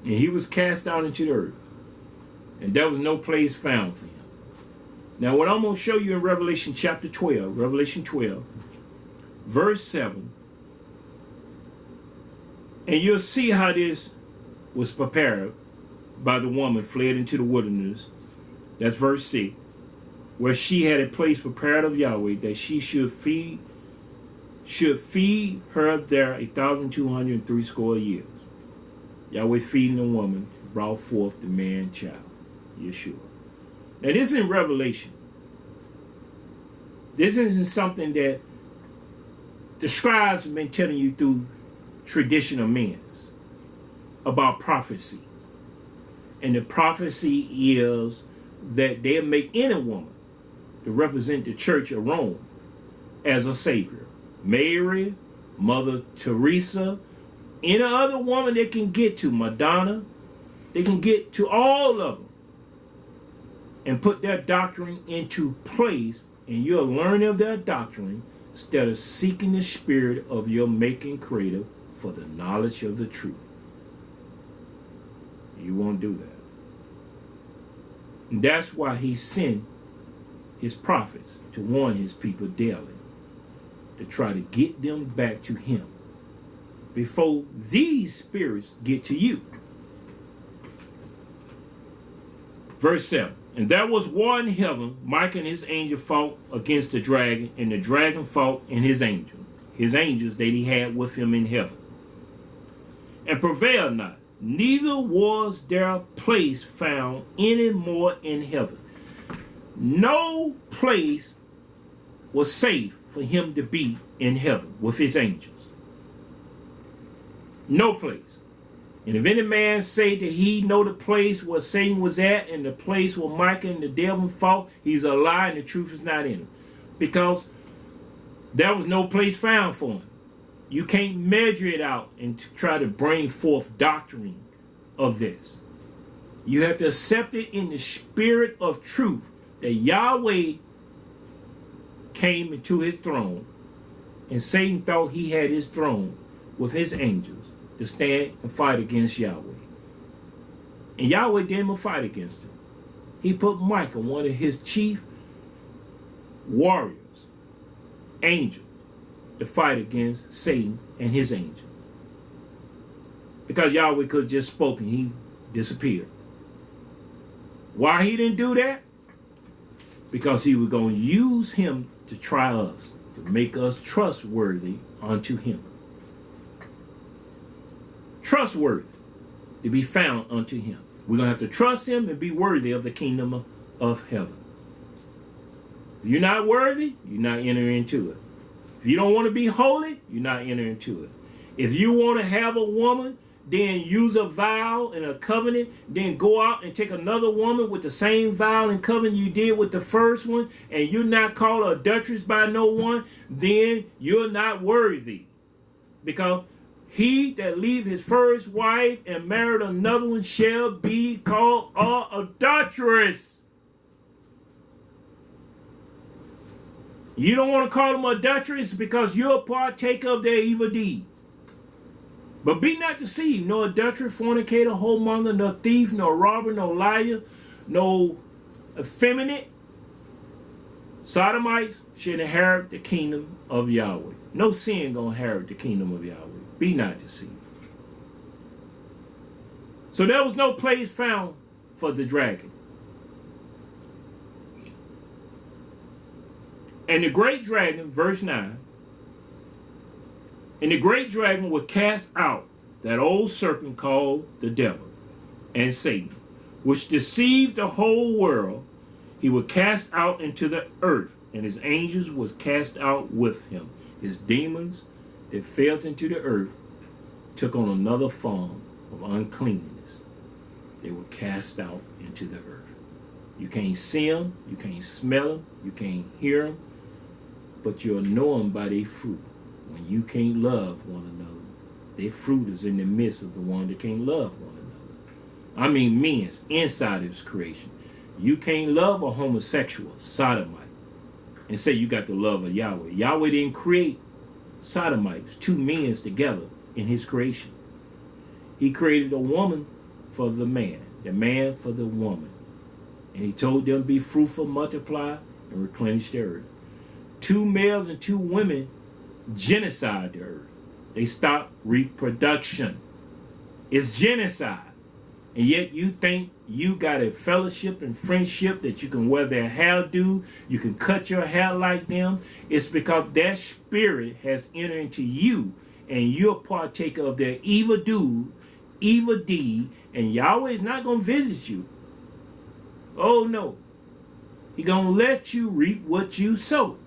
And he was cast out into the earth. And there was no place found for him. Now what I'm going to show you in Revelation chapter 12, Revelation 12, verse 7. And you'll see how this was prepared by the woman fled into the wilderness. That's verse 6. Where she had a place prepared of Yahweh that she should feed her there 1,260 years. Yahweh feeding the woman brought forth the man child, Yeshua. Now this is in Revelation. This isn't something that the scribes have been telling you through tradition of men's about prophecy. And the prophecy is that they'll make any woman to represent the church of Rome as a savior. Mary, Mother Teresa, any other woman they can get to, Madonna, they can get to all of them and put their doctrine into place, and you'll learn of their doctrine instead of seeking the spirit of your making creator for the knowledge of the truth. You won't do that. And that's why he sent his prophets to warn his people daily, to try to get them back to him before these spirits get to you. Verse 7. And there was war in heaven. Michael and his angel fought against the dragon, and the dragon fought and his angels that he had with him in heaven, and prevailed not. Neither was their place found any more in heaven. No place was safe for him to be in heaven with his angels. No place. And if any man say that he know the place where Satan was at and the place where Michael and the devil fought, he's a lie and the truth is not in him. Because there was no place found for him. You can't measure it out and try to bring forth doctrine of this. You have to accept it in the spirit of truth that Yahweh came into his throne, and Satan thought he had his throne with his angels to stand and fight against Yahweh. And Yahweh didn't even fight against him. He put Michael, one of his chief warriors, angels, to fight against Satan and his angel. Because Yahweh could have just spoken, he disappeared. Why he didn't do that? Because he was going to use him to try us, to make us trustworthy unto him. Trustworthy to be found unto him. We're going to have to trust him and be worthy of the kingdom of heaven. If you're not worthy, you're not entering into it. If you don't want to be holy, you're not entering into it. If you want to have a woman, then use a vow and a covenant, then go out and take another woman with the same vow and covenant you did with the first one, and you're not called adulteress by no one, then you're not worthy. Because he that leave his first wife and married another one shall be called an adulteress. You don't want to call them adulteress because you're a partaker of their evil deed. But be not deceived, no adulterer, fornicator, whoremonger, no thief, no robber, no liar, no effeminate, sodomites should inherit the kingdom of Yahweh. No sin gonna inherit the kingdom of Yahweh. Be not deceived. So there was no place found for the dragon. And the great dragon, verse 9, and the great dragon will cast out that old serpent called the devil and Satan, which deceived the whole world. He will cast out into the earth, and his angels was cast out with him. His demons that fell into the earth took on another form of uncleanness. They were cast out into the earth. You can't see them, you can't smell them, you can't hear them, but you'll know them by their fruit. When you can't love one another, their fruit is in the midst of the one that can't love one another. I mean men's inside of his creation. You can't love a homosexual, sodomite, and say you got the love of Yahweh. Yahweh didn't create sodomites, two men together in his creation. He created a woman for the man for the woman. And he told them, be fruitful, multiply, and replenish the earth. 2 males and 2 women genocide the earth. They stop reproduction. It's genocide. And yet you think you got a fellowship and friendship that you can wear their hairdo, you can cut your hair like them. It's because their spirit has entered into you, and you're a partaker of their evil deed, and Yahweh is not going to visit you. Oh no. He's going to let you reap what you sow.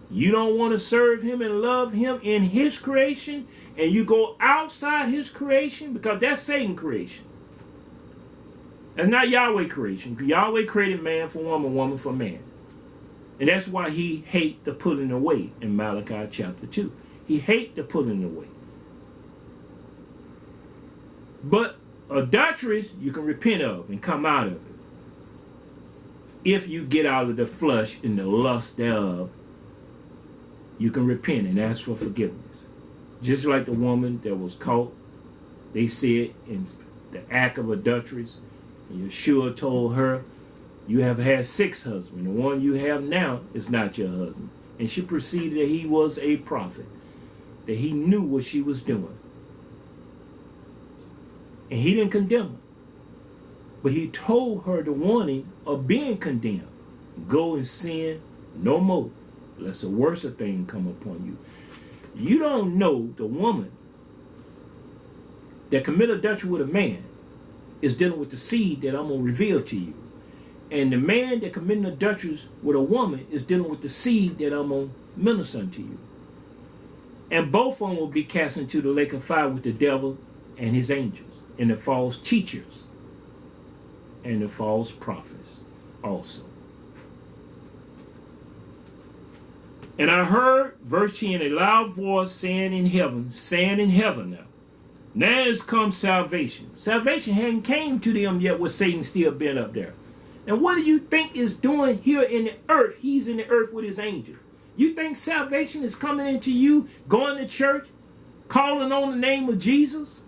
You don't want to serve him and love him in his creation, and you go outside his creation, because that's Satan's creation. That's not Yahweh creation. Yahweh created man for woman, woman for man. And that's why he hates the pulling away in Malachi chapter 2. He hates the pulling away. But adulteries you can repent of and come out of it. If you get out of the flesh and the lust thereof, you can repent and ask for forgiveness. Just like the woman that was caught, they said, in the act of adulteries, and Yeshua told her, you have had 6 husbands. The one you have now is not your husband. And she perceived that he was a prophet, that he knew what she was doing. And he didn't condemn her. But he told her the warning of being condemned. Go and sin no more, lest a worse thing come upon you. You don't know the woman that committed adultery with a man is dealing with the seed that I'm going to reveal to you. And the man that committed adultery with a woman is dealing with the seed that I'm going to minister unto you. And both of them will be cast into the lake of fire with the devil and his angels, and the false teachers and the false prophets also. And I heard, verse 10, a loud voice saying in heaven now, now has come salvation. Salvation hadn't came to them yet with Satan still being up there. And what do you think is doing here in the earth? He's in the earth with his angels. You think salvation is coming into you, going to church, calling on the name of Jesus?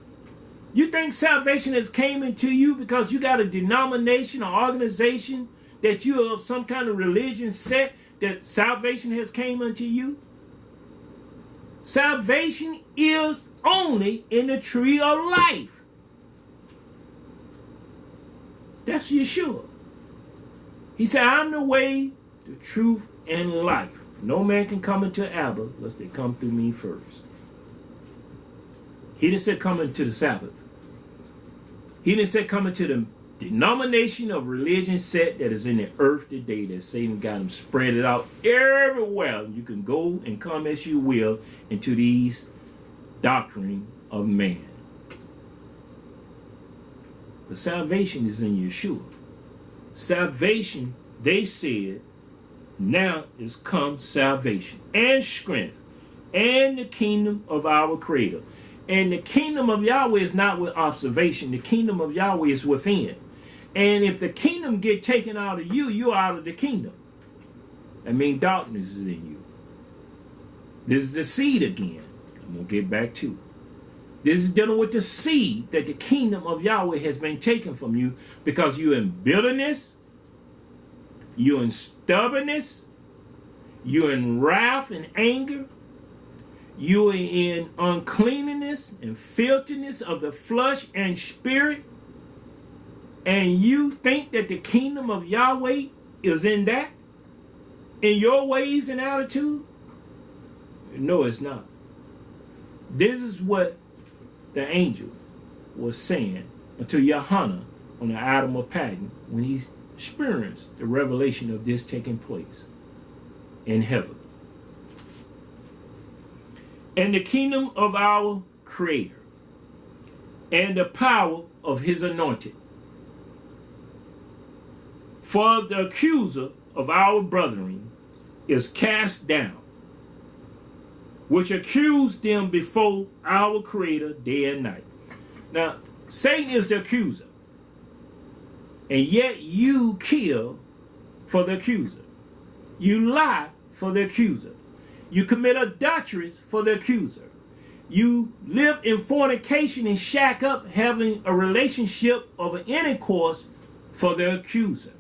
You think salvation has came into you because you got a denomination or organization, that you're of some kind of religion set, that salvation has came unto you? Salvation is only in the tree of life. That's Yeshua. He said, I'm the way, the truth, and life. No man can come into Abba unless they come through me first. He didn't say come into the Sabbath. He didn't say come into the denomination of religion set that is in the earth today, that Satan got them spread it out everywhere. You can go and come as you will into these doctrine of man. But salvation is in Yeshua. Salvation, they said, now is come salvation and strength and the kingdom of our Creator. And the kingdom of Yahweh is not with observation. The kingdom of Yahweh is within. And if the kingdom get taken out of you, you're out of the kingdom. That means darkness is in you. This is the seed again. I'm going to get back to it. This is dealing with the seed that the kingdom of Yahweh has been taken from you, because you're in bitterness, you're in stubbornness, you're in wrath and anger, you are in uncleanness and filthiness of the flesh and spirit, and you think that the kingdom of Yahweh is in that, in your ways and attitude? No, it's not. This is what the angel was saying unto Yohanan on the Island of Patmos when he experienced the revelation of this taking place in heaven. And the kingdom of our Creator, and the power of his anointed. For the accuser of our brethren is cast down, which accused them before our Creator day and night. Now, Satan is the accuser, and yet you kill for the accuser. You lie for the accuser. You commit adulteries for the accuser. You live in fornication and shack up, having a relationship of an intercourse for the accuser.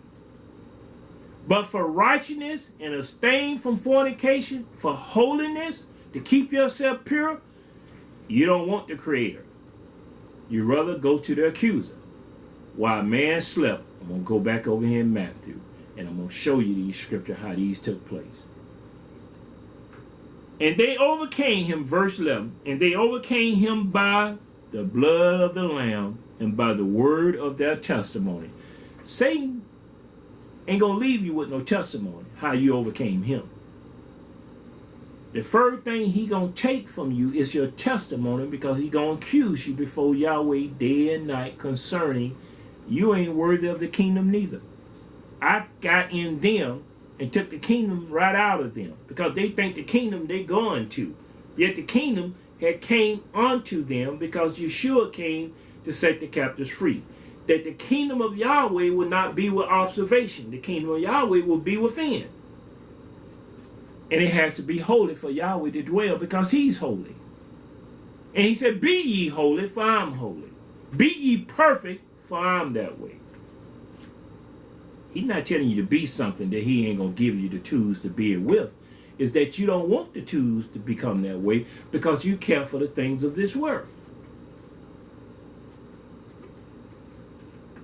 But for righteousness and abstain from fornication, for holiness, to keep yourself pure, you don't want the Creator. You rather go to the accuser. While man slept, I'm going to go back over here in Matthew, and I'm going to show you these scriptures, how these took place. And they overcame him, verse 11, and they overcame him by the blood of the Lamb and by the word of their testimony. Satan ain't going to leave you with no testimony, how you overcame him. The first thing he going to take from you is your testimony, because he going to accuse you before Yahweh day and night concerning you ain't worthy of the kingdom neither. I got in them and took the kingdom right out of them, because they think the kingdom they going to. Yet the kingdom had came unto them, because Yeshua came to set the captives free. That the kingdom of Yahweh will not be with observation. The kingdom of Yahweh will be within. And it has to be holy for Yahweh to dwell, because he's holy. And he said, be ye holy, for I'm holy. Be ye perfect, for I'm that way. He's not telling you to be something that he ain't going to give you the tools to be it with. Is that you don't want the tools to become that way, because you care for the things of this world.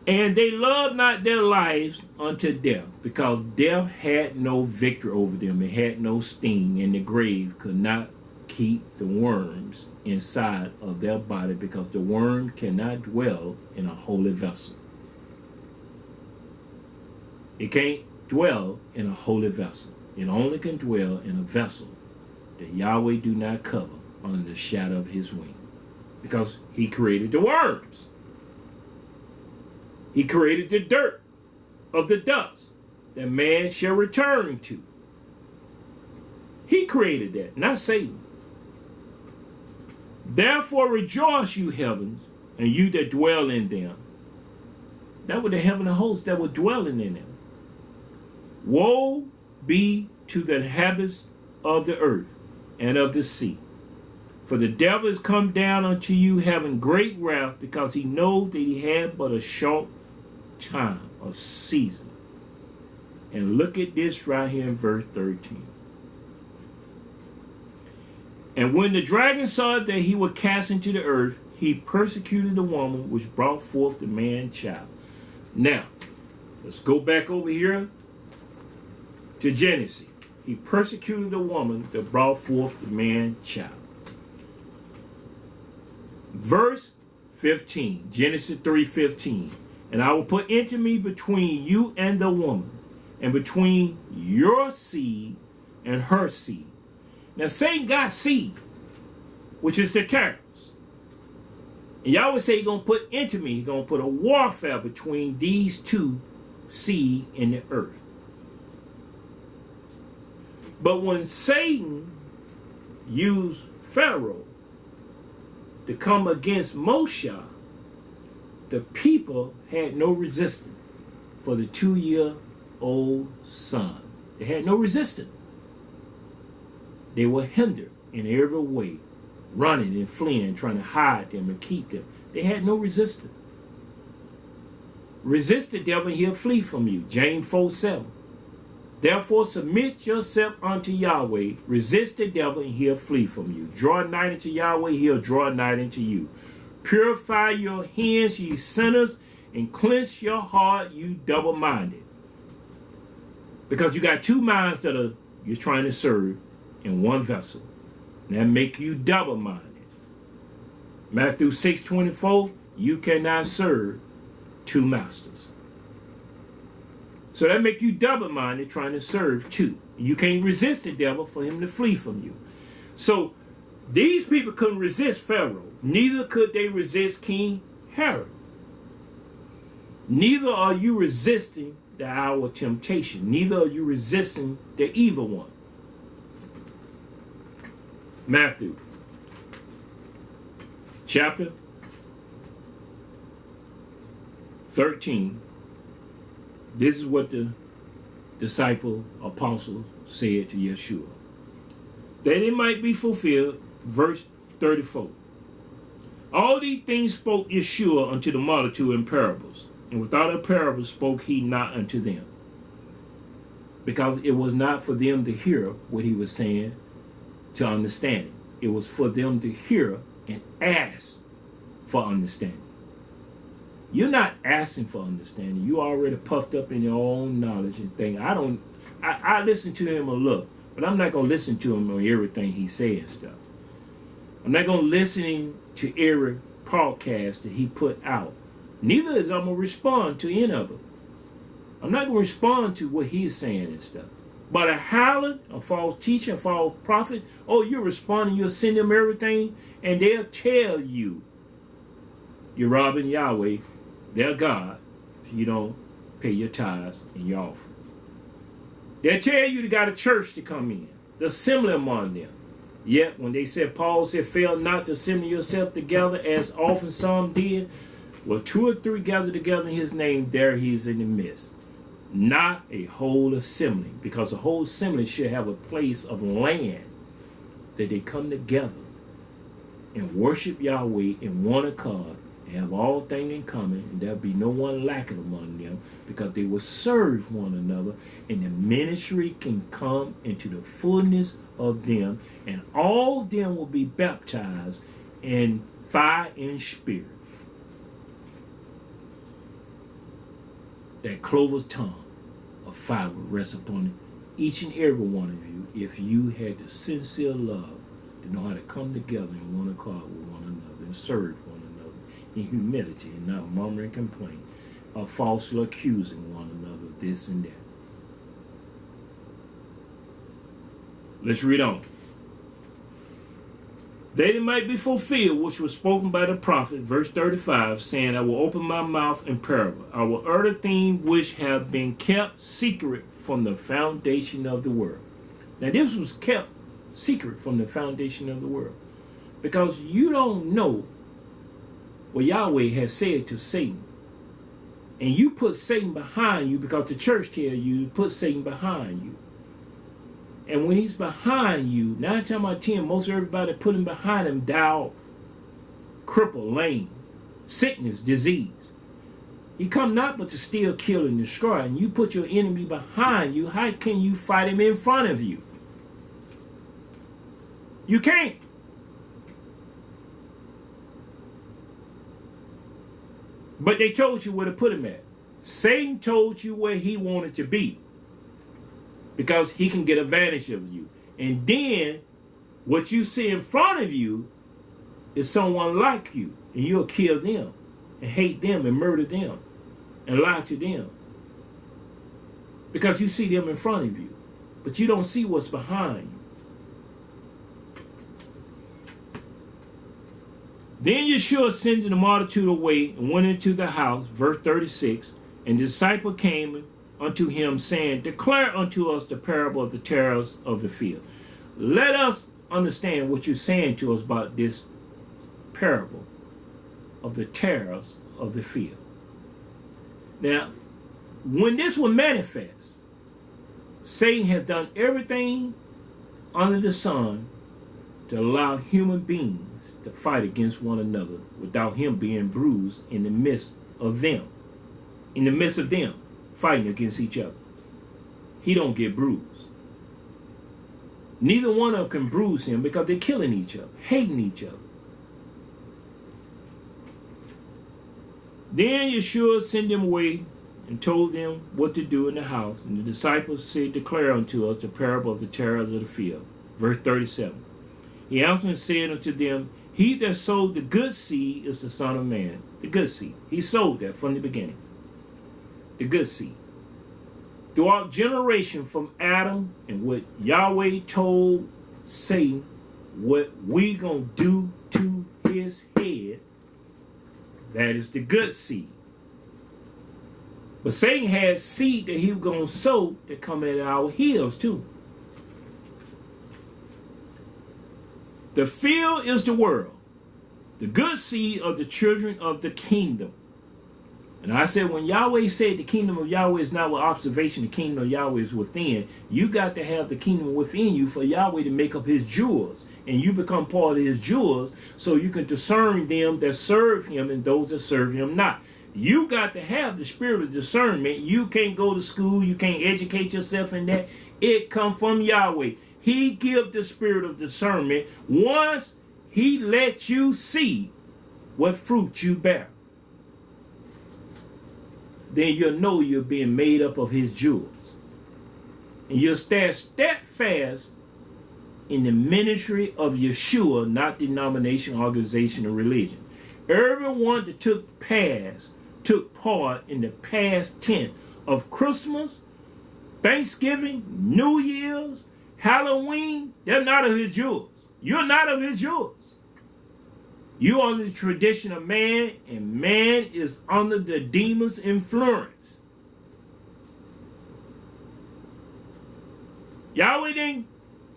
And they loved not their lives unto death, because death had no victory over them. It had no sting, and the grave could not keep the worms inside of their body, because the worm cannot dwell in a holy vessel. It can't dwell in a holy vessel. It only can dwell in a vessel that Yahweh do not cover under the shadow of his wing, because he created the worms. He created the dirt of the dust that man shall return to. He created that, not Satan. Therefore rejoice, you heavens, and you that dwell in them. That were the heaven of hosts that were dwelling in them. Woe be to the inhabitants of the earth and of the sea. For the devil is come down unto you having great wrath, because he knows that he had but a short time or season. And look at this right here in verse 13. And when the dragon saw that he was cast into the earth, he persecuted the woman which brought forth the man child. Now, let's go back over here to Genesis. He persecuted the woman that brought forth the man child. Verse 15, Genesis 3:15. And I will put enmity between you and the woman, and between your seed and her seed. Now Satan got seed, which is the terrors. And y'all would say he's going to put enmity, he's going to put a warfare between these two seed in the earth. But when Satan used Pharaoh to come against Moshe, the people had no resistance for the 2-year-old son. They had no resistance. They were hindered in every way, running and fleeing, trying to hide them and keep them. They had no resistance. Resist the devil and he'll flee from you. James 4:7. Therefore submit yourself unto Yahweh. Resist the devil and he'll flee from you. Draw nigh unto Yahweh, he'll draw nigh unto you. Purify your hands, ye sinners, and cleanse your heart, you double-minded. Because you got two minds that you're trying to serve in one vessel. And that make you double-minded. Matthew 6:24, you cannot serve two masters. So that make you double-minded, trying to serve two. You can't resist the devil for him to flee from you. So these people couldn't resist Pharaoh. Neither could they resist King Herod. Neither are you resisting the hour of temptation. Neither are you resisting the evil one. Matthew chapter 13. This is what the disciple apostle said to Yeshua. That it might be fulfilled, verse 34. All these things spoke Yeshua unto the multitude in parables, and without a parable spoke he not unto them, because it was not for them to hear what he was saying to understand it. It was for them to hear and ask for understanding. You're not asking for understanding. You already puffed up in your own knowledge and think, I listen to him a little, but I'm not going to listen to him on everything he says and stuff. I'm not going to listen to every podcast that he put out. Neither is I'm going to respond to any of it. I'm not going to respond to what he's saying and stuff. But a harlot, a false teacher, a false prophet, you're responding, you'll send them everything, and they'll tell you you're robbing Yahweh, their God, if you don't pay your tithes and your offering. They'll tell you they got a church to come in, the assembly among them. Yet when they said, Paul said, fail not to assemble yourself together as often some did. Well, 2 or 3 gather together in his name, there he is in the midst. Not a whole assembly, because a whole assembly should have a place of land that they come together and worship Yahweh in one accord and have all things in common, and there'll be no one lacking among them, because they will serve one another, and the ministry can come into the fullness of them, and all of them will be baptized in fire and spirit. That clover's tongue of fire will rest upon each and every one of you if you had the sincere love to know how to come together in one accord with one another and serve one another in humility and not murmuring and complaint or falsely accusing one another of this and that. Let's read on. That it might be fulfilled, which was spoken by the prophet, verse 35, saying, I will open my mouth in parable. I will utter things which have been kept secret from the foundation of the world. Now this was kept secret from the foundation of the world, because you don't know what Yahweh has said to Satan. And you put Satan behind you because the church tells you to put Satan behind you. And when he's behind you, 9 times out of 10, most everybody put him behind him die off. Crippled, lame, sickness, disease. He come not but to steal, kill, and destroy. And you put your enemy behind you, how can you fight him in front of you? You can't. But they told you where to put him at. Satan told you where he wanted to be, because he can get advantage of you. And then what you see in front of you is someone like you, and you'll kill them and hate them and murder them and lie to them, because you see them in front of you, but you don't see what's behind you. Then Yeshua sent the multitude away and went into the house, verse 36, and the disciple came unto him, saying, declare unto us the parable of the tares of the field. Let us understand what you're saying to us about this parable of the tares of the field. Now, when this will manifest, Satan has done everything under the sun to allow human beings to fight against one another without him being bruised in the midst of them. In the midst of them fighting against each other, he don't get bruised. Neither one of them can bruise him, because they're killing each other, hating each other. Then Yeshua sent them away and told them what to do in the house. And the disciples said, declare unto us the parable of the tares of the field. Verse 37. He answered and said unto them, he that sowed the good seed is the Son of Man. The good seed. He sowed that from the beginning. The good seed. Throughout generation from Adam, and what Yahweh told Satan, what we gonna do to his head, that is the good seed. But Satan had seed that he was gonna sow that come at our heels too. The field is the world, the good seed of the children of the kingdom. And I said, when Yahweh said the kingdom of Yahweh is not with observation, the kingdom of Yahweh is within, you got to have the kingdom within you for Yahweh to make up his jewels. And you become part of his jewels so you can discern them that serve him and those that serve him not. You got to have the spirit of discernment. You can't go to school. You can't educate yourself in that. It comes from Yahweh. He gives the spirit of discernment once he lets you see what fruit you bear. Then you'll know you're being made up of his jewels. And you'll stand steadfast in the ministry of Yeshua, not denomination, organization, or religion. Everyone that took part in the past tense of Christmas, Thanksgiving, New Year's, Halloween, they're not of his jewels. You're not of his jewels. You are under the tradition of man, and man is under the demon's influence. Yahweh didn't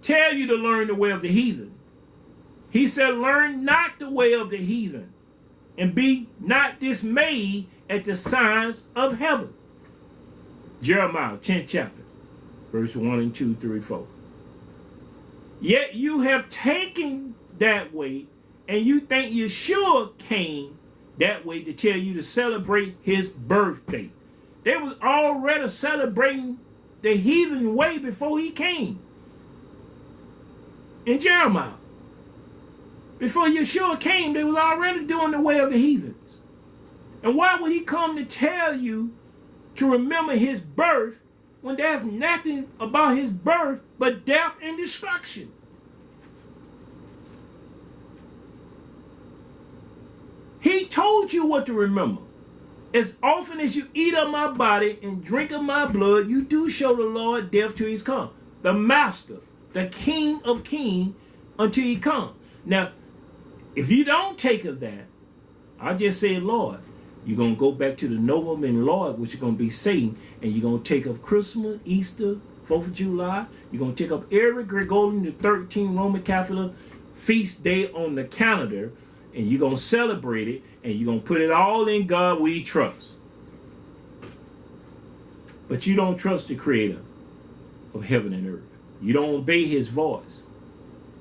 tell you to learn the way of the heathen. He said, learn not the way of the heathen, and be not dismayed at the signs of heaven. Jeremiah 10th chapter, verse 1 and 2, 3, 4. Yet you have taken that way, and you think Yeshua came that way to tell you to celebrate his birthday. They was already celebrating the heathen way before he came. In Jeremiah. Before Yeshua came, they was already doing the way of the heathens. And why would he come to tell you to remember his birth when there's nothing about his birth but death and destruction? He told you what to remember. As often as you eat of my body and drink of my blood, you do show the Lord death till he's come. The master, the King of kings, until he come. Now, if you don't take of that, I just say, Lord, you're going to go back to the nobleman Lord, which is going to be Satan, and you're going to take up Christmas, Easter, 4th of July. You're going to take up every Gregorian, the 13 Roman Catholic feast day on the calendar, and you're going to celebrate it, and you're going to put it all in God we trust. But you don't trust the creator of heaven and earth. You don't obey his voice.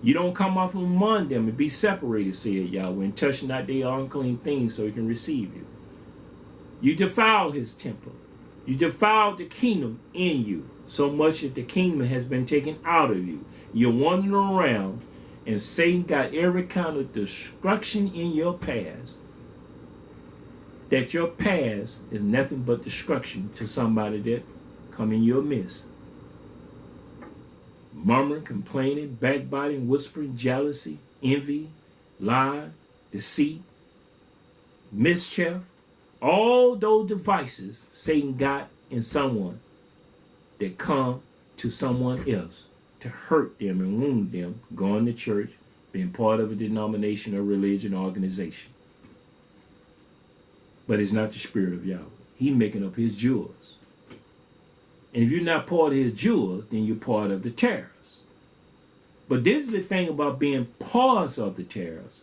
You don't come off among them and be separated, said Yahweh, and touch not their unclean things so he can receive you. You defile his temple. You defile the kingdom in you, so much that the kingdom has been taken out of you. You're wandering around, and Satan got every kind of destruction in your past, that your past is nothing but destruction to somebody that come in your midst. Murmuring, complaining, backbiting, whispering, jealousy, envy, lie, deceit, mischief, all those devices Satan got in someone that come to someone else to hurt them and wound them, going to church, being part of a denomination or religion or organization. But it's not the spirit of Yahweh. He's making up his jewels. And if you're not part of his jewels, then you're part of the terrors. But this is the thing about being part of the terrors.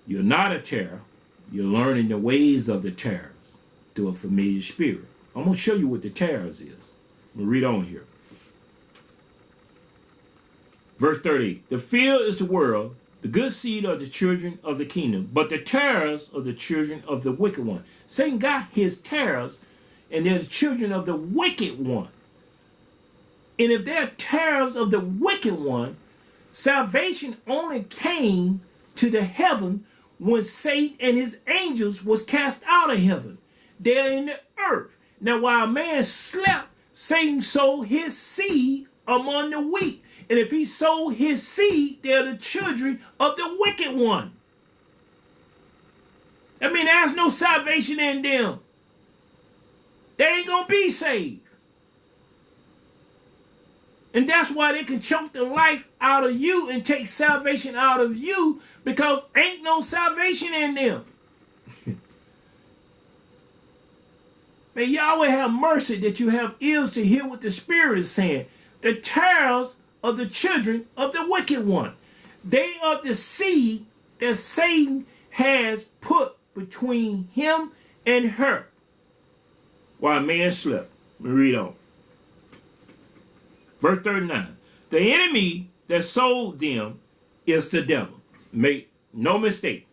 You're not a terror. You're learning the ways of the terrors through a familiar spirit. I'm going to show you what the terrors is. We'll read on here. Verse 30. The field is the world, the good seed are the children of the kingdom, but the terrors are the children of the wicked one. Satan got his terrors, and they're the children of the wicked one. And if they're terrors of the wicked one, salvation only came to the heaven when Satan and his angels was cast out of heaven. They're in the earth. Now, while man slept, Satan sowed his seed among the wheat. And if he sowed his seed, they're the children of the wicked one. I mean, there's no salvation in them. They ain't going to be saved. And that's why they can choke the life out of you and take salvation out of you, because ain't no salvation in them. May Yahweh have mercy that you have ears to hear what the Spirit is saying. The terrors of the children of the wicked one. They are the seed that Satan has put between him and her while man slept. Let me read on. Verse 39. The enemy that sold them is the devil. Make no mistake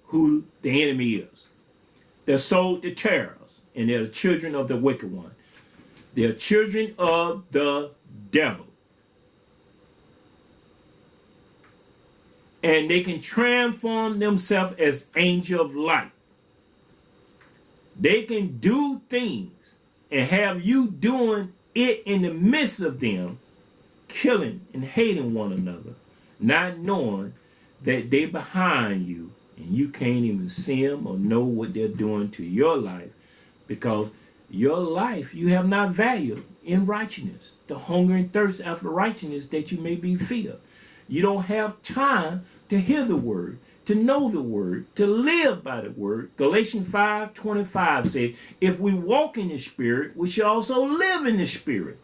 who the enemy is. That sold the terrors, and they're the children of the wicked one. They're children of the devil. And they can transform themselves as angel of light. They can do things and have you doing it in the midst of them, killing and hating one another, not knowing that they behind you and you can't even see them or know what they're doing to your life, because your life you have not valued in righteousness, the hunger and thirst after righteousness that you may be filled. You don't have time to hear the word, to know the word, to live by the word. Galatians 5:25 says, if we walk in the Spirit, we shall also live in the Spirit.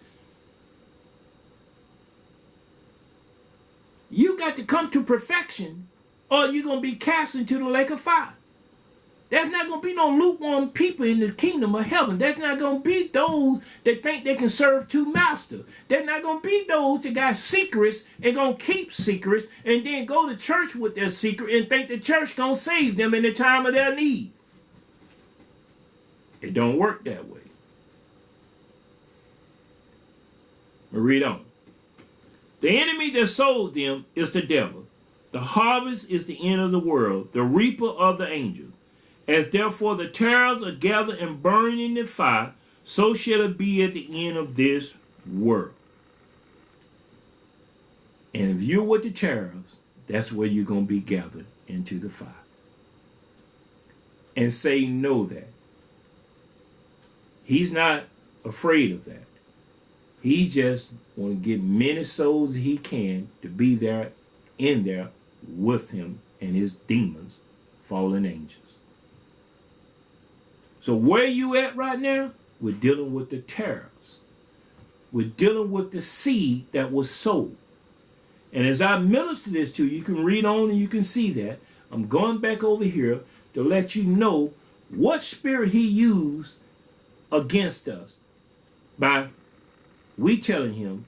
You got to come to perfection, or you're going to be cast into the lake of fire. There's not going to be no lukewarm people in the kingdom of heaven. There's not going to be those that think they can serve two masters. There's not going to be those that got secrets and going to keep secrets and then go to church with their secret and think the church going to save them in the time of their need. It don't work that way. But read on. The enemy that sold them is the devil. The harvest is the end of the world, the reaper of the angels. As therefore the tares are gathered and burned in the fire, so shall it be at the end of this world. And if you're with the tares, that's where you're going to be gathered into the fire. And Satan know that. He's not afraid of that. He just want to get many souls that he can to be there, in there with him and his demons, fallen angels. So where you at right now? We're dealing with the tares. We're dealing with the seed that was sown. And as I minister this to you, you can read on and you can see that. I'm going back over here to let you know what spirit he used against us by we telling him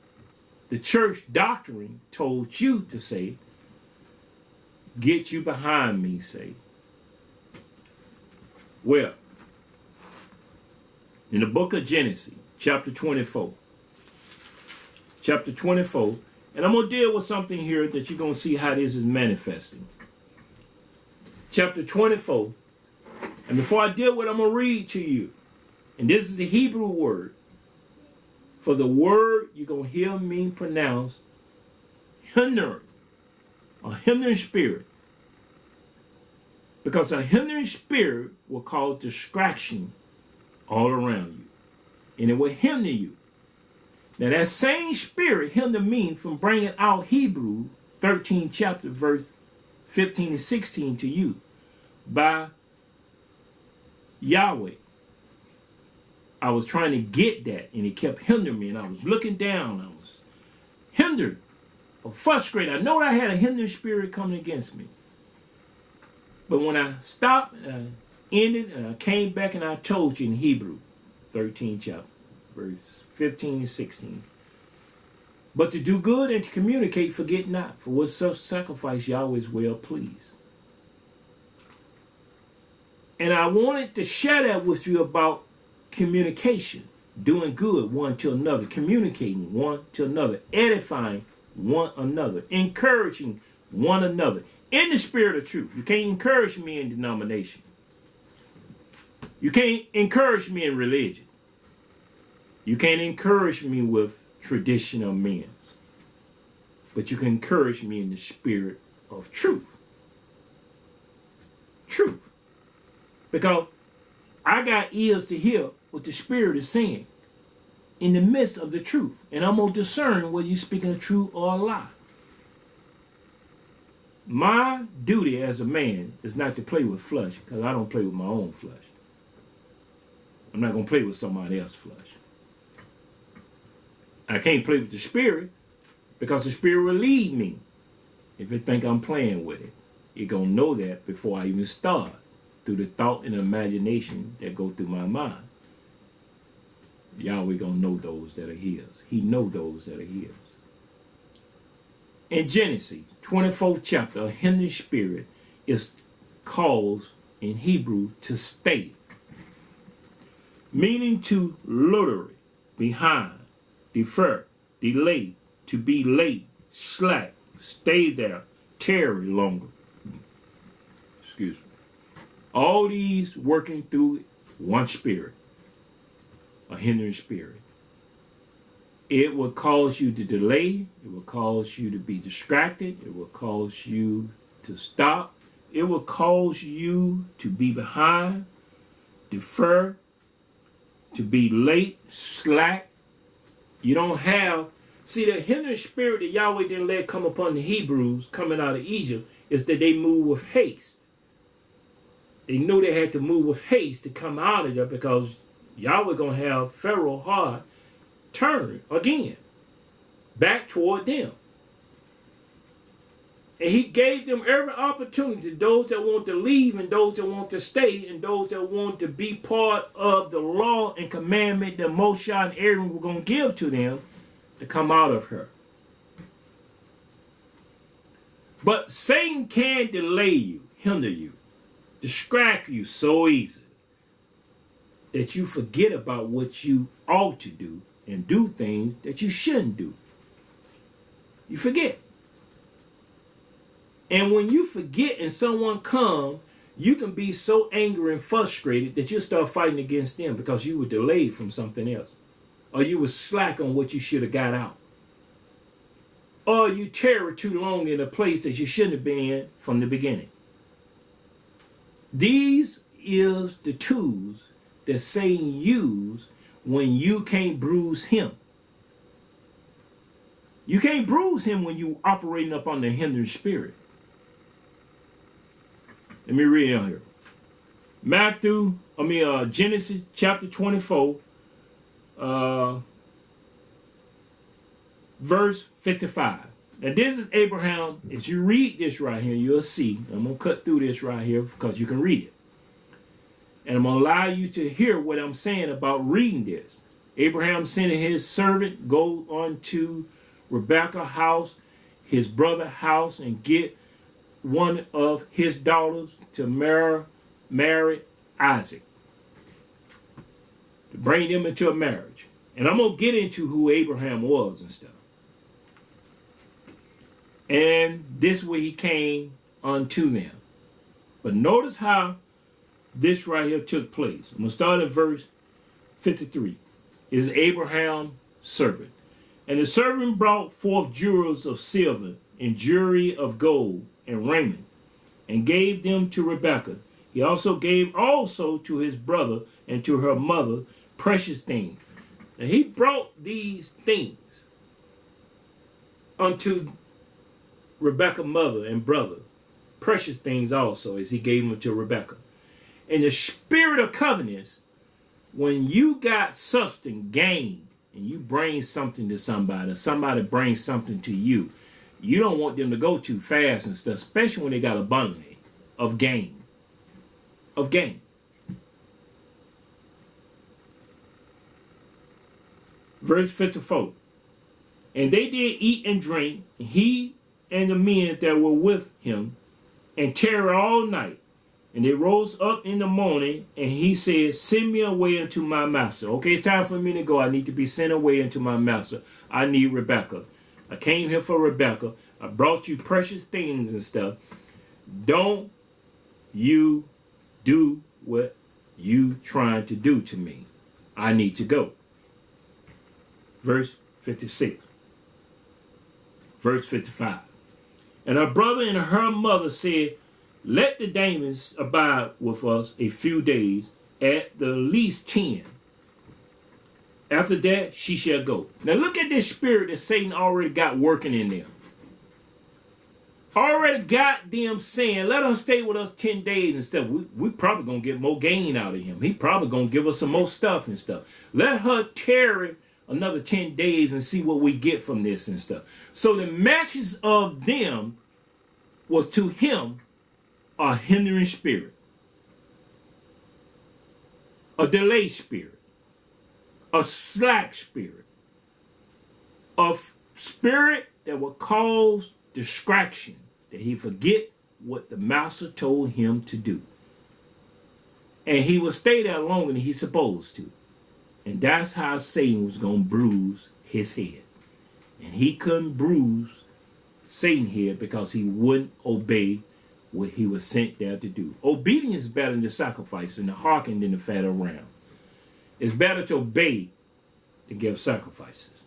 the church doctrine told you to say, get you behind me, say. Well, in the book of Genesis, chapter 24. Chapter 24. And I'm going to deal with something here that you're going to see how this is manifesting. Chapter 24. And before I deal with it, I'm going to read to you. And this is the Hebrew word. For the word you're going to hear me pronounce hindering. A hindering spirit. Because a hindering spirit will cause distraction all around you. And it will hinder you. Now that same spirit hinder me from bringing out Hebrew 13 chapter verse 15 and 16 to you by Yahweh. I was trying to get that and it kept hindering me, and I was looking down. I was hindered or frustrated. I know that I had a hindering spirit coming against me. But when I stopped, ended, and I came back and I told you in Hebrew 13 chapter, verse 15 and 16. But to do good and to communicate, forget not, for with such sacrifice Yahweh is well pleased. And I wanted to share that with you about communication, doing good one to another, communicating one to another, edifying one another, encouraging one another in the spirit of truth. You can't encourage me in denomination. You can't encourage me in religion. You can't encourage me with traditional men. But you can encourage me in the spirit of truth. Truth. Because I got ears to hear what the Spirit is saying in the midst of the truth. And I'm going to discern whether you're speaking the truth or a lie. My duty as a man is not to play with flesh, because I don't play with my own flesh. I'm not going to play with somebody else's flesh. I can't play with the Spirit, because the Spirit will lead me. If you think I'm playing with it, you're going to know that before I even start. through the thought and imagination that go through my mind. Yahweh gonna know those that are his. He know those that are his. In Genesis 24th chapter, a hindering spirit is called in Hebrew to stay, meaning to loiter, behind, defer, delay, to be late, slack, stay there, tarry longer. Excuse me. All these working through one spirit, a hindering spirit. It will cause you to delay. It will cause you to be distracted. It will cause you to stop. It will cause you to be behind, defer, to be late, slack. You don't have... See, the hindering spirit that Yahweh didn't let come upon the Hebrews coming out of Egypt is that they move with haste. They knew they had to move with haste to come out of there because Yahweh going to have Pharaoh hard turn again back toward them. And he gave them every opportunity, those that want to leave and those that want to stay and those that want to be part of the law and commandment that Moshe and Aaron were going to give to them to come out of her. But Satan can delay you, hinder you, distract you so easily that you forget about what you ought to do and do things that you shouldn't do. You forget. And when you forget and someone comes, you can be so angry and frustrated that you start fighting against them because you were delayed from something else. Or you were slack on what you should have got out. Or you tarry too long in a place that you shouldn't have been in from the beginning. These is the tools that Satan used when you can't bruise him. You can't bruise him when you operating up on the hindering spirit. Let me read it out here. Genesis chapter 24, verse 55. Now this is Abraham. As you read this right here, you'll see. I'm going to cut through this right here because you can read it. And I'm going to allow you to hear what I'm saying about reading this. Abraham sent his servant, go unto Rebekah's house, his brother's house, and get one of his daughters to marry Isaac. To bring them into a marriage. And I'm going to get into who Abraham was and stuff. And this way he came unto them. But notice how this right here took place. I'm going to start at verse 53. Is Abraham's servant. And the servant brought forth jewels of silver and jewelry of gold and raiment, and gave them to Rebekah. He also gave to his brother and to her mother precious things. And he brought these things unto Rebekah's mother and brother, precious things also, as he gave them to Rebekah. And the spirit of covenants, when you got substance, gain, and you bring something to somebody, or somebody brings something to you, you don't want them to go too fast and stuff, especially when they got abundance of gain. Of gain. Verse 54. And they did eat and drink, he and the men that were with him, and tarried all night. And they rose up in the morning, and he said, send me away unto my master. Okay, it's time for me to go. I need to be sent away unto my master. I need Rebekah. I came here for Rebekah. I brought you precious things and stuff. Don't you do what you trying to do to me. I need to go. Verse 56. Verse 55. And her brother and her mother said, let the daemons abide with us a few days, at the least 10. After that, she shall go. Now look at this spirit that Satan already got working in them. Already got them saying, let her stay with us 10 days and stuff. We probably going to get more gain out of him. He probably going to give us some more stuff and stuff. Let her tarry another 10 days and see what we get from this and stuff. So the matches of them was to him a hindering spirit. a delay spirit, a slack spirit, a spirit that will cause distraction, that he forget what the master told him to do. And he will stay there longer than he's supposed to. And that's how Satan was going to bruise his head. And he couldn't bruise Satan's head because he wouldn't obey what he was sent there to do. Obedience is better than the sacrifice, and the hearken than the fat of ram. It's better to obey than give sacrifices.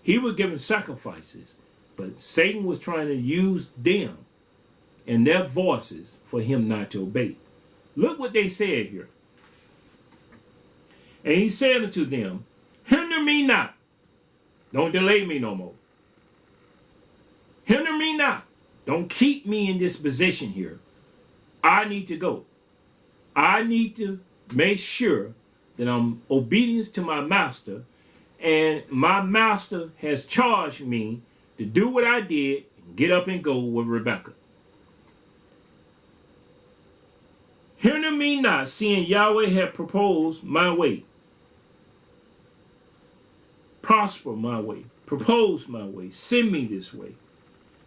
He was giving sacrifices, but Satan was trying to use them and their voices for him not to obey. Look what they said here. And he said unto them, hinder me not. Don't delay me no more. Hinder me not. Don't keep me in this position here. I need to go. I need to make sure that I'm obedient to my master, and my master has charged me to do what I did and get up and go with Rebekah. Hinder me not, seeing Yahweh had proposed my way. Prosper my way. Propose my way. Send me this way.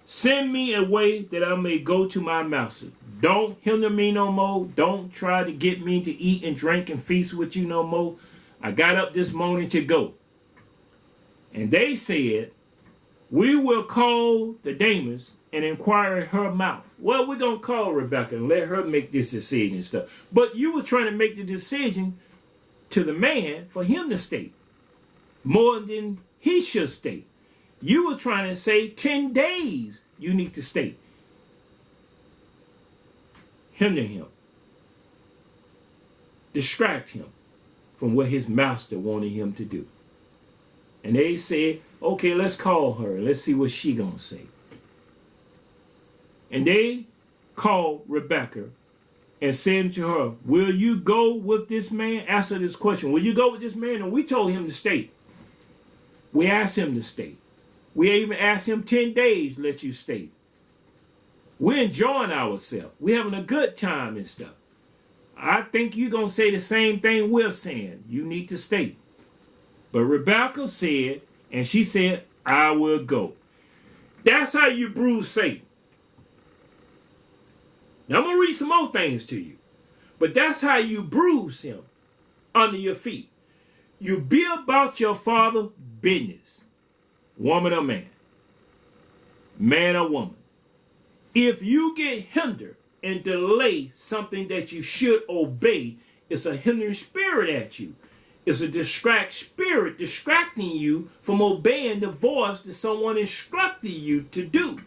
Send me a way that I may go to my master. Don't hinder me no more. Don't try to get me to eat and drink and feast with you no more. I got up this morning to go. And they said, we will call the daemons and inquire at her mouth. Well, we're going to call Rebekah and let her make this decision and stuff. But you were trying to make the decision to the man for him to stay more than he should stay. You were trying to say 10 days you need to stay. Hinder him. Distract him from what his master wanted him to do. And they said, okay, let's call her. Let's see what she gonna say. And they called Rebekah and said to her, will you go with this man? Ask her this question. Will you go with this man? And we told him to stay. We asked him to stay. We even asked him 10 days, let you stay. We're enjoying ourselves. We're having a good time and stuff. I think you're going to say the same thing we're saying. You need to stay. But Rebekah said, and she said, I will go. That's how you bruise Satan. Now I'm going to read some more things to you. But that's how you bruise him under your feet. You be about your father's business. Woman or man. Man or woman. If you get hindered and delay something that you should obey, it's a hindering spirit at you. It's a distract spirit distracting you from obeying the voice that someone instructed you to do.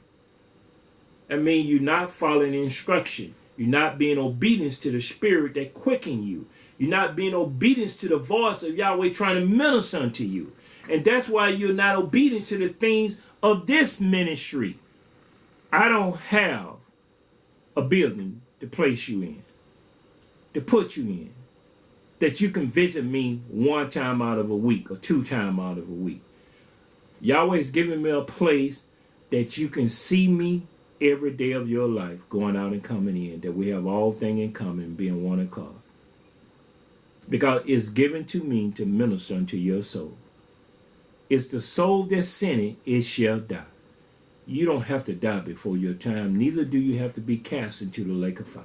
I mean, you're not following instruction. You're not being obedient to the spirit that quickens you. You're not being obedient to the voice of Yahweh trying to minister unto you. And that's why you're not obedient to the things of this ministry. I don't have a building to place you in, to put you in, that you can visit me one time out of a week or 2 times out of a week. Yahweh's giving me a place that you can see me every day of your life, going out and coming in, that we have all things in common, being one accord. Because it's given to me to minister unto your soul. It's the soul that sinneth, it shall die. You don't have to die before your time. Neither do you have to be cast into the lake of fire.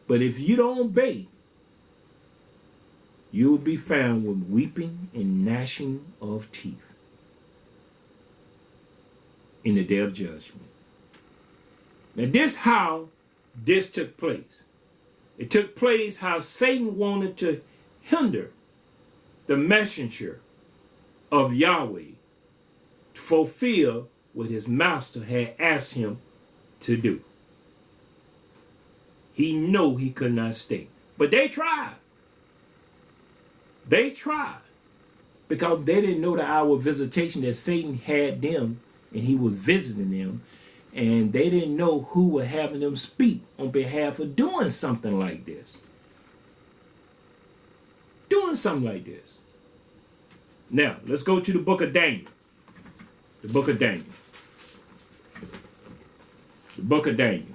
But if you don't obey, you will be found with weeping and gnashing of teeth in the day of judgment. Now this how this took place. It took place how Satan wanted to hinder the messenger of Yahweh to fulfill what his master had asked him to do. He knew he could not stay. But they tried. They tried. Because they didn't know the hour of visitation that Satan had them, and he was visiting them. And they didn't know who were having them speak on behalf of doing something like this. Doing something like this. Now, let's go to the book of Daniel. The book of Daniel. The book of Daniel.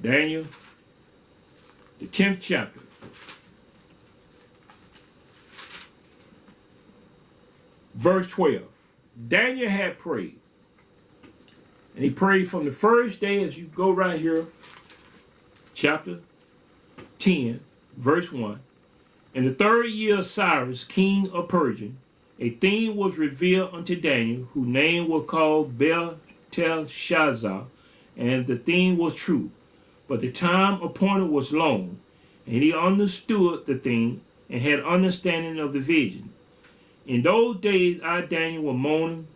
Daniel, the 10th chapter. Verse 12. Daniel had prayed. And he prayed from the first day, as you go right here, chapter 10, verse 1. In the 3rd year of Cyrus, king of Persia, a thing was revealed unto Daniel, whose name was called Belteshazzar, and the thing was true. But the time appointed was long, and he understood the thing, and had understanding of the vision. In those days I, Daniel, was mourning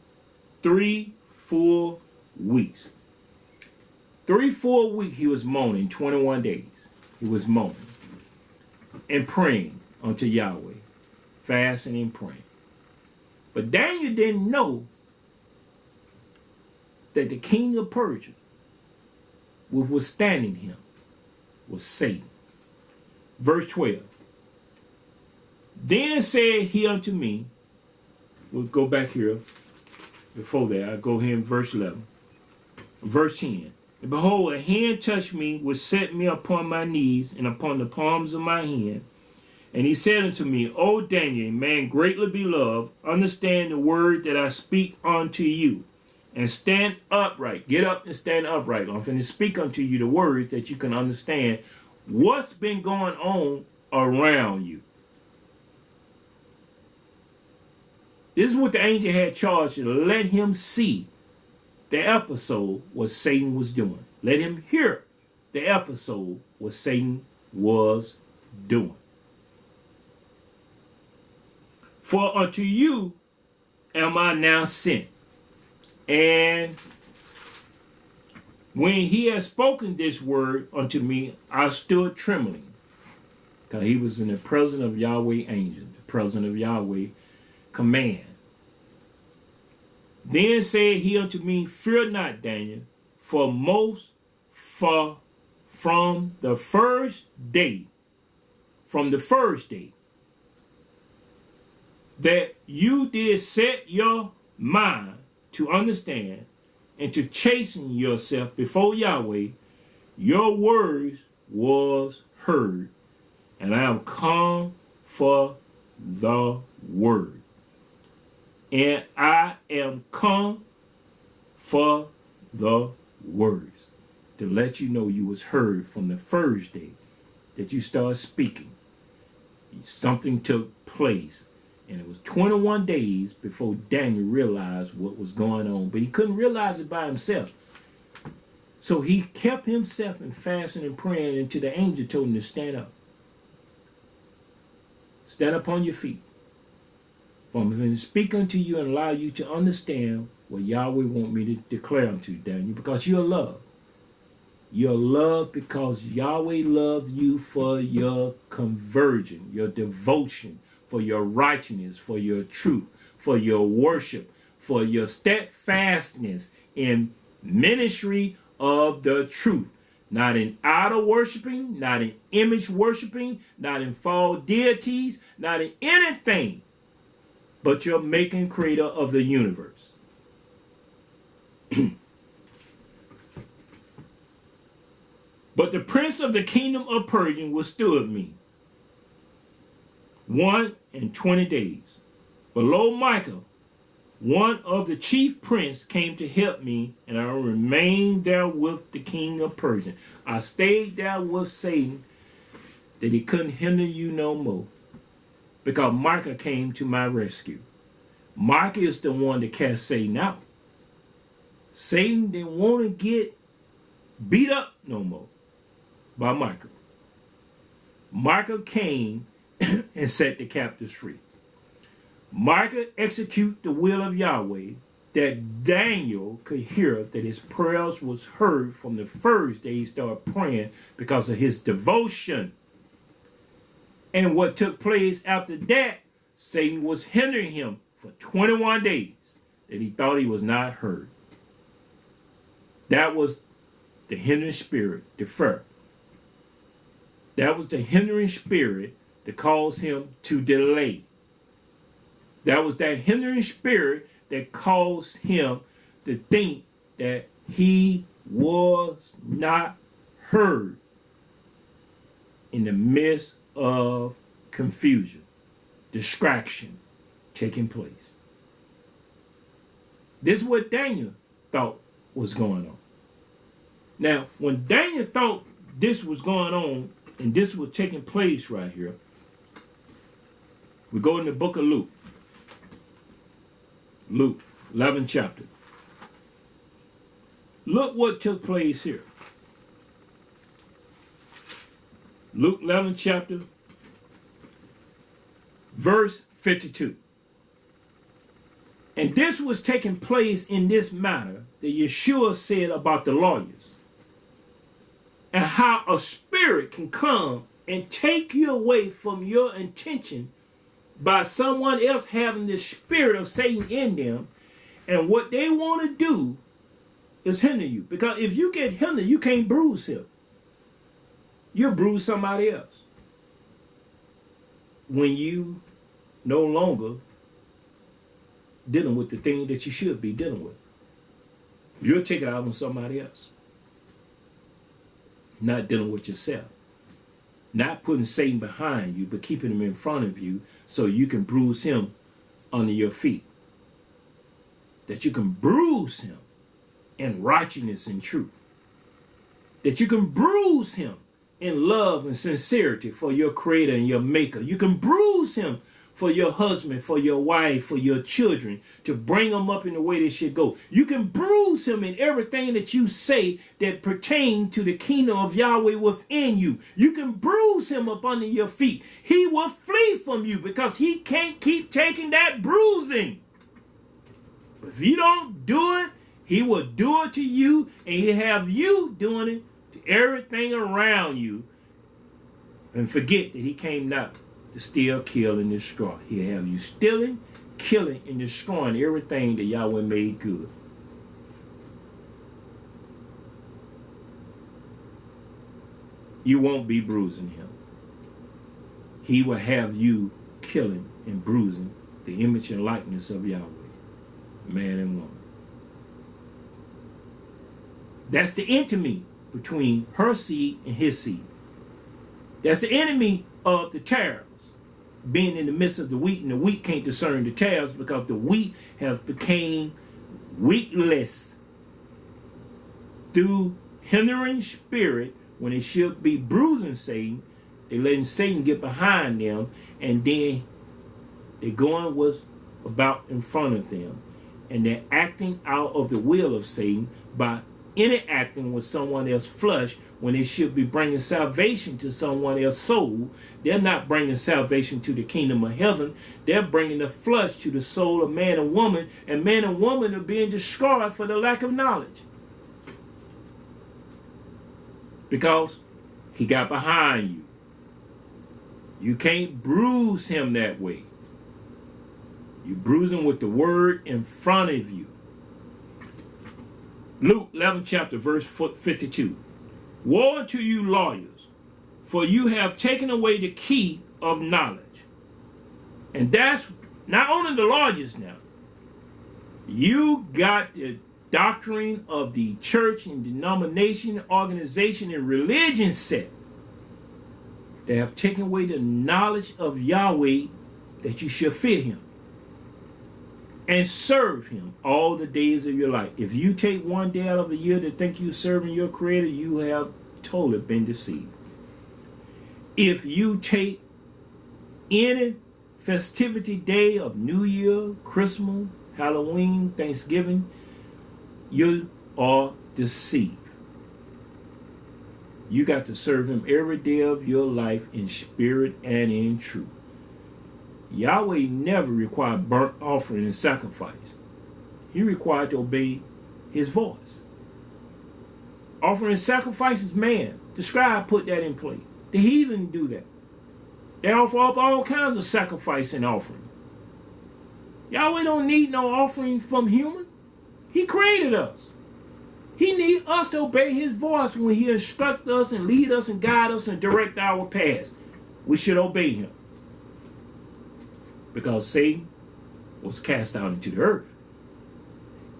3 full weeks. 3 full weeks he was mourning, 21 days. He was mourning and praying unto Yahweh, fasting and praying. But Daniel didn't know that the king of Persia was withstanding him was Satan. Verse 12. Then said he unto me, we'll go back here. Before that, I'll go here in verse 11. Verse 10. And behold, a hand touched me, which set me upon my knees and upon the palms of my hand. And he said unto me, O Daniel, man greatly beloved, understand the word that I speak unto you, and stand upright. Get up and stand upright. I'm going to speak unto you the words that you can understand what's been going on around you. This is what the angel had charged to let him see the episode what Satan was doing. Let him hear the episode what Satan was doing. For unto you am I now sent. And when he had spoken this word unto me, I stood trembling. Because he was in the presence of Yahweh angel, the presence of Yahweh command. Then said he unto me, fear not, Daniel, from the first day, that you did set your mind to understand and to chasten yourself before Yahweh, your words was heard, and I am come for the word. And I am come for the words, to let you know you was heard from the first day that you started speaking. Something took place. And it was 21 days before Daniel realized what was going on. But he couldn't realize it by himself. So he kept himself in fasting and praying until the angel told him to stand up. Stand up on your feet. For I'm going to speak unto you and allow you to understand what Yahweh want me to declare unto you, Daniel, because you're loved. You're loved because Yahweh loved you for your conversion, your devotion, for your righteousness, for your truth, for your worship, for your steadfastness in ministry of the truth. Not in idol worshiping, not in image worshiping, not in false deities, not in anything but your making creator of the universe. But the prince of the kingdom of Persia withstood me 21 days. But lo, Michael, one of the chief prince, came to help me, and I remained there with the king of Persia. I stayed there with Satan, that he couldn't hinder you no more, because Michael came to my rescue. Michael is the one that cast Satan out. Satan didn't want to get beat up no more by Michael. Michael came and set the captives free. Michael execute the will of Yahweh, that Daniel could hear that his prayers was heard from the first day he started praying because of his devotion. And what took place after that, Satan was hindering him for 21 days that he thought he was not heard. That was the hindering spirit, defer. That was the hindering spirit that caused him to delay. That was that hindering spirit that caused him to think that he was not heard in the midst of confusion, distraction taking place. This is what Daniel thought was going on. Now, when Daniel thought this was going on and this was taking place right here, we go in the book of Luke. Luke, 11th chapter. Look what took place here. Luke 11th chapter, verse 52. And this was taking place in this matter that Yeshua said about the lawyers, and how a spirit can come and take you away from your intention by someone else having the spirit of Satan in them, and what they want to do is hinder you. Because if you get hindered, you can't bruise him. You'll bruise somebody else when you no longer dealing with the thing that you should be dealing with. You'll take it out on somebody else. Not dealing with yourself. Not putting Satan behind you, but keeping him in front of you so you can bruise him under your feet. That you can bruise him in righteousness and truth. That you can bruise him in love and sincerity for your creator and your maker. You can bruise him for your husband, for your wife, for your children, to bring them up in the way they should go. You can bruise him in everything that you say that pertain to the kingdom of Yahweh within you. You can bruise him up under your feet. He will flee from you because he can't keep taking that bruising. But if you don't do it, he will do it to you, and he'll have you doing it to everything around you. And forget that he came not to steal, kill, and destroy. He'll have you stealing, killing, and destroying everything that Yahweh made good. You won't be bruising him. He will have you killing and bruising the image and likeness of Yahweh, man and woman. That's the enemy between her seed and his seed. That's the enemy of the tares being in the midst of the wheat, and the wheat can't discern the tares because the wheat have became wheatless through hindering spirit. When they should be bruising Satan, they letting Satan get behind them, and then they're going what's about in front of them, and they're acting out of the will of Satan by interacting with someone else's flesh when they should be bringing salvation to someone else's soul. They're not bringing salvation to the kingdom of heaven. They're bringing the flesh to the soul of man and woman, and man and woman are being destroyed for the lack of knowledge. Because he got behind you. You can't bruise him that way. You bruise him with the word in front of you. Luke 11th chapter, verse 52. Woe unto you lawyers, for you have taken away the key of knowledge. And that's not only the lawyers now. You got the doctrine of the church and denomination, organization, and religion set. They have taken away the knowledge of Yahweh, that you should fear him and serve him all the days of your life. If you take one day out of the year to think you're serving your creator, you have totally been deceived. If you take any festivity day of New Year, Christmas, Halloween, Thanksgiving, you are deceived. You got to serve him every day of your life in spirit and in truth. Yahweh never required burnt offering and sacrifice. He required to obey his voice. Offering and sacrifice is man. The scribe put that in place. The heathen do that. They offer up all kinds of sacrifice and offering. Yahweh don't need no offering from human. He created us. He needs us to obey his voice when he instructs us and lead us and guide us and direct our paths. We should obey him. Because Satan was cast out into the earth.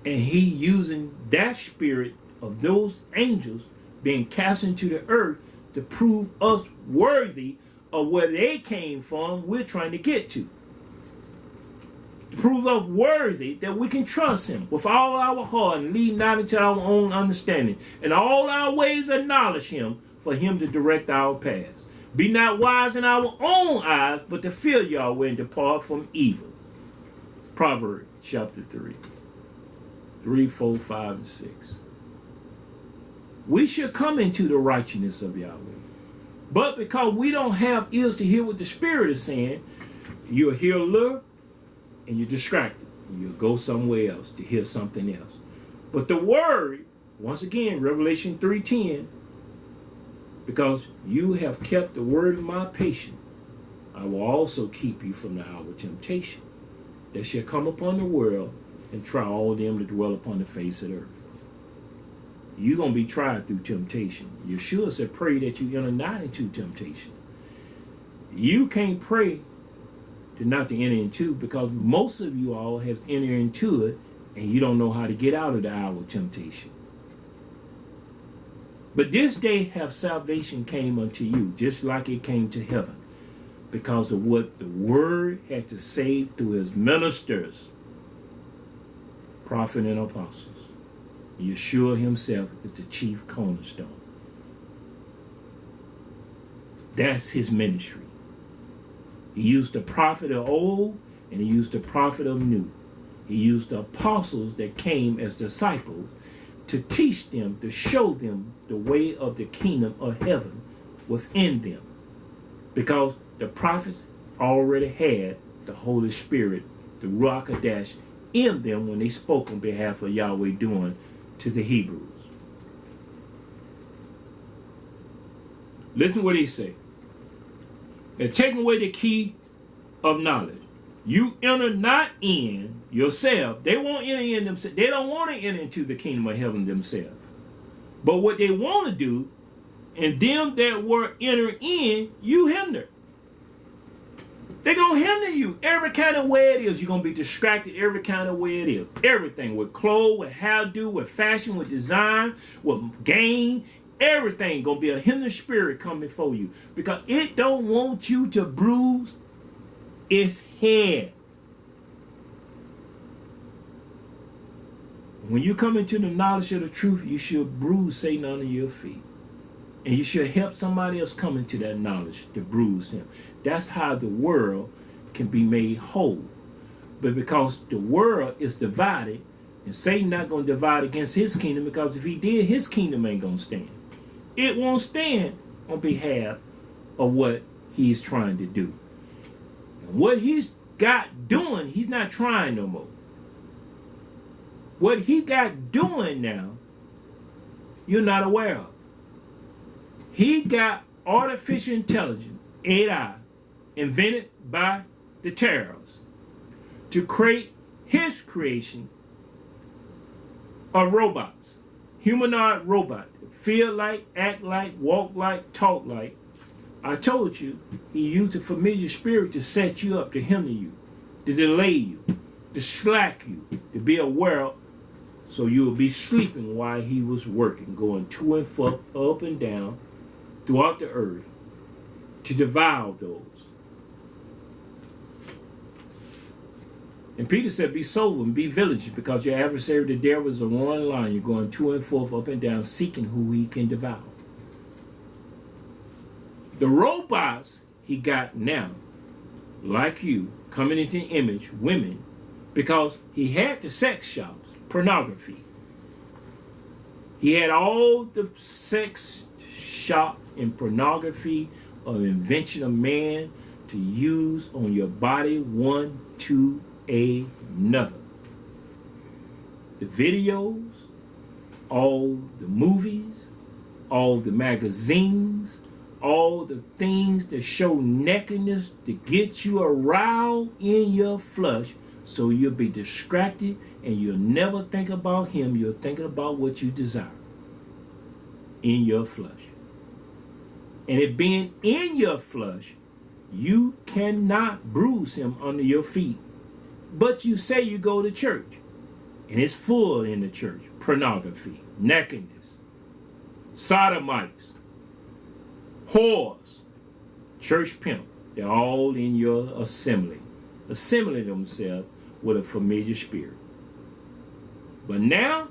And he using that spirit of those angels being cast into the earth to prove us worthy of where they came from, we're trying to get to. To prove us worthy that we can trust him with all our heart and lead not into our own understanding. And all our ways acknowledge him for him to direct our paths. Be not wise in our own eyes, but to fear Yahweh and depart from evil. Proverbs chapter 3. 3, 4, 5, and 6. We should come into the righteousness of Yahweh. But because we don't have ears to hear what the Spirit is saying, you'll hear a little and you're distracted. You'll go somewhere else to hear something else. But the word, once again, Revelation 3:10, because you have kept the word of my patience, I will also keep you from the hour of temptation that shall come upon the world and try all them that dwell upon the face of the earth. You're going to be tried through temptation. Yeshua said, pray that you enter not into temptation. You can't pray to not to enter into, because most of you all have entered into it and you don't know how to get out of the hour of temptation. But this day have salvation came unto you, just like it came to heaven, because of what the word had to say through his ministers, prophet and apostles. Yeshua himself is the chief cornerstone. That's his ministry. He used the prophet of old and he used the prophet of new. He used the apostles that came as disciples to teach them, to show them the way of the kingdom of heaven within them. Because the prophets already had the Holy Spirit, the Ruach HaKodesh, in them when they spoke on behalf of Yahweh doing to the Hebrews. Listen what he said. They're taking away the key of knowledge. You enter not in yourself. They won't enter in themselves. They don't want to enter into the kingdom of heaven themselves. But what they want to do, and them that were entering in, you hinder. They're going to hinder you every kind of way it is. You're going to be distracted every kind of way it is. Everything, with clothes, with how-do, with fashion, with design, with gain. Everything going to be a hindering spirit come before you. Because it don't want you to bruise its head. When you come into the knowledge of the truth, you should bruise Satan under your feet. And you should help somebody else come into that knowledge to bruise him. That's how the world can be made whole. But because the world is divided, and Satan not going to divide against his kingdom, because if he did, his kingdom ain't going to stand. It won't stand on behalf of what he's trying to do. And what he's got doing, he's not trying no more. What he got doing now, you're not aware of. He got artificial intelligence, AI, invented by the terrorists to create his creation of robots, humanoid robots, feel like, act like, walk like, talk like. I told you, he used a familiar spirit to set you up, to hinder you, to delay you, to slack you, to be aware, so you will be sleeping while he was working, going to and fro, up and down, throughout the earth, to devour those. And Peter said, be sober and be vigilant, because your adversary, the devil, is a roaring lion. You're going to and forth, up and down, seeking who he can devour. The robots he got now, like you, coming into image, women, because he had the sex shops, pornography. He had all the sex shop and pornography of invention of man to use on your body one to another. The videos, all the movies, all the magazines, all the things that show nakedness to get you aroused in your flesh, so you'll be distracted and you'll never think about him. You're thinking about what you desire in your flesh. And it being in your flesh, you cannot bruise him under your feet. But you say you go to church, and it's full in the church. Pornography, nakedness, sodomites, whores, church pimp. They're all in your assembly, assembling themselves with a familiar spirit. But now,